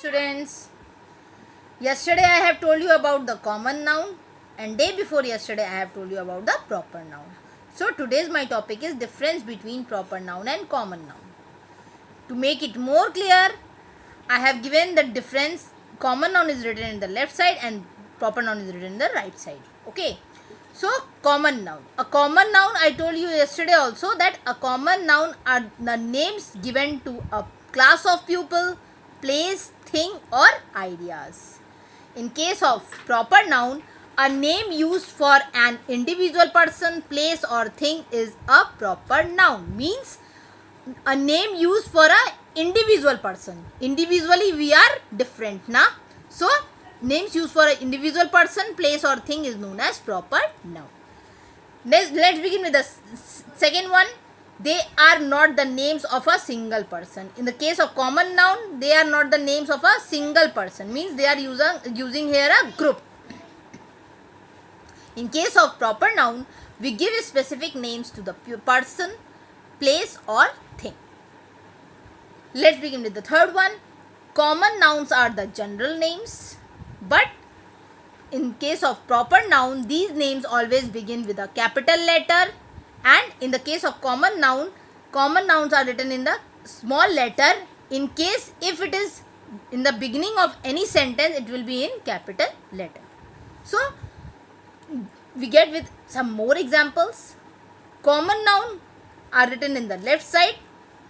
Students, yesterday I have told you about the common noun and day before yesterday I have told you about the proper noun. So today's my topic is difference between proper noun and common noun. To make it more clear, I have given the difference. Common noun is written in the left side and proper noun is written in the right side. Okay. So common noun. A common noun, I told you yesterday also that a common noun are the names given to a class of people, place, thing or ideas. In case of proper noun, a name used for an individual person, place or thing is a proper noun. Means a name used for a individual person. Individually we are different, na? So names used for an individual person, place or thing is known as proper noun. Let's begin with the second one. They are not the names of a single person. In the case of common noun, they are not the names of a single person. Means they are using here a group. In case of proper noun, we give specific names to the person, place or thing. Let's begin with the third one. Common nouns are the general names, but in case of proper noun, these names always begin with a capital letter, and in the case of common nouns are written in the small letter. In case if it is in the beginning of any sentence, it will be in capital letter. So we get with some more examples. Common noun are written in the left side.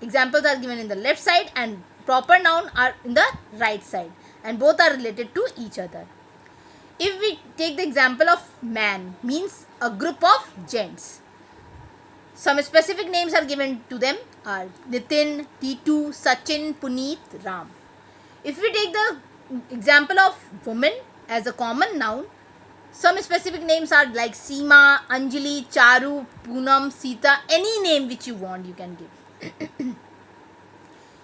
Examples are given in the left side, and proper noun are in the right side, and both are related to each other. If we take the example of man, means a group of gents. Some specific names are given to them are Nitin, Titu, Sachin, Puneet, Ram. If we take the example of woman as a common noun, some specific names are like Seema, Anjali, Charu, Poonam, Sita, any name which you want you can give.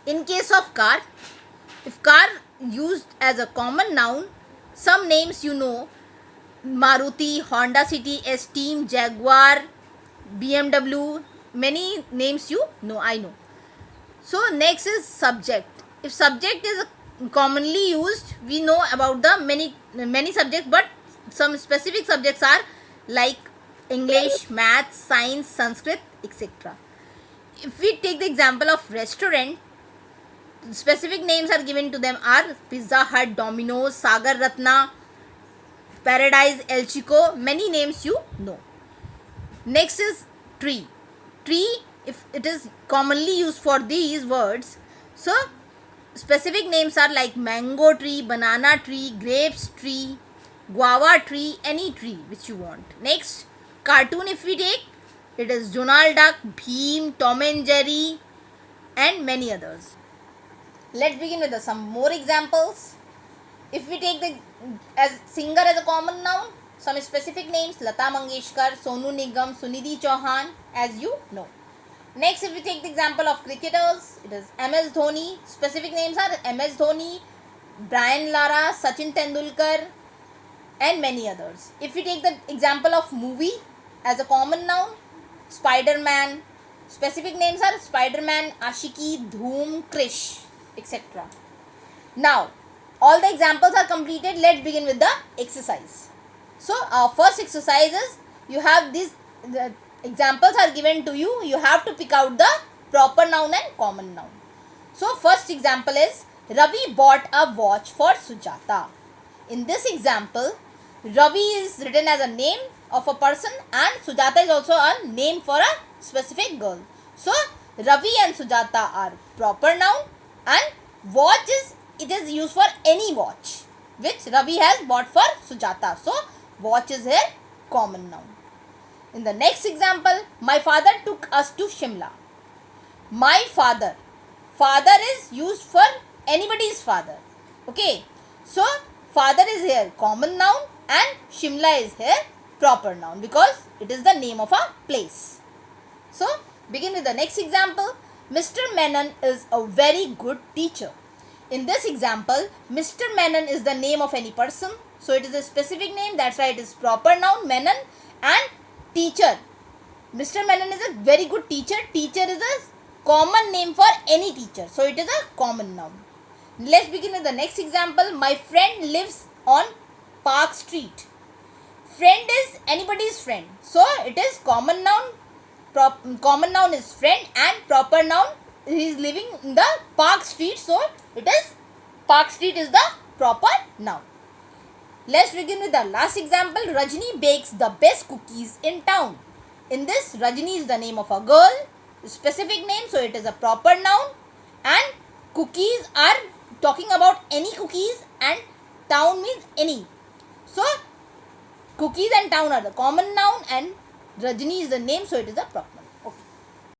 In case of car, if car used as a common noun, some names you know, Maruti, Honda City, Esteem, Jaguar, BMW, many names you know, I know. So next is subject. If subject is commonly used, we know about the many subjects, but some specific subjects are like English, Maths, Science, Sanskrit, etc. If we take the example of restaurant, specific names are given to them are Pizza Hut, Domino's, Sagar Ratna, Paradise, El Chico, many names you know. Next is tree. Tree, if it is commonly used for these words, so specific names are like mango tree, banana tree, grapes tree, guava tree, any tree which you want. Next, cartoon if we take, it is Donald Duck, Bheem, Tom and Jerry and many others. Let's begin with some more examples. If we take the singer as a common noun, some specific names Lata Mangeshkar, Sonu Nigam, Sunidhi Chauhan, as you know. Next, if we take the example of cricketers, it is MS Dhoni. Specific names are MS Dhoni, Brian Lara, Sachin Tendulkar and many others. If we take the example of movie as a common noun, Spider-Man. Specific names are Spider-Man, Ashiki, Dhoom, Krish, etc. Now, all the examples are completed. Let's begin with the exercise. So, our first exercise is, you have these, the examples are given to you. You have to pick out the proper noun and common noun. So, first example is, Ravi bought a watch for Sujata. In this example, Ravi is written as a name of a person and Sujata is also a name for a specific girl. So, Ravi and Sujata are proper noun, and watch is used for any watch which Ravi has bought for Sujata. So, watch is here common noun. In the next example, my father took us to Shimla. My father. Father is used for anybody's father. Okay. So, father is here common noun and Shimla is here proper noun because it is the name of a place. So, begin with the next example. Mr. Menon is a very good teacher. In this example, Mr. Menon is the name of any person. So, it is a specific name. That's why it is proper noun, Menon, and teacher. Mr. Menon is a very good teacher. Teacher is a common name for any teacher. So, it is a common noun. Let's begin with the next example. My friend lives on Park Street. Friend is anybody's friend, so it is common noun. Common noun is friend, and proper noun, he is living in the Park Street, so it is Park Street is the proper noun. Let's begin with the last example. Rajni bakes the best cookies in town. In this, Rajni is the name of a girl, specific name, so it is a proper noun, and cookies are talking about any cookies, and town means any. So cookies and town are the common noun, and Rajni is the name, so it is a proper noun.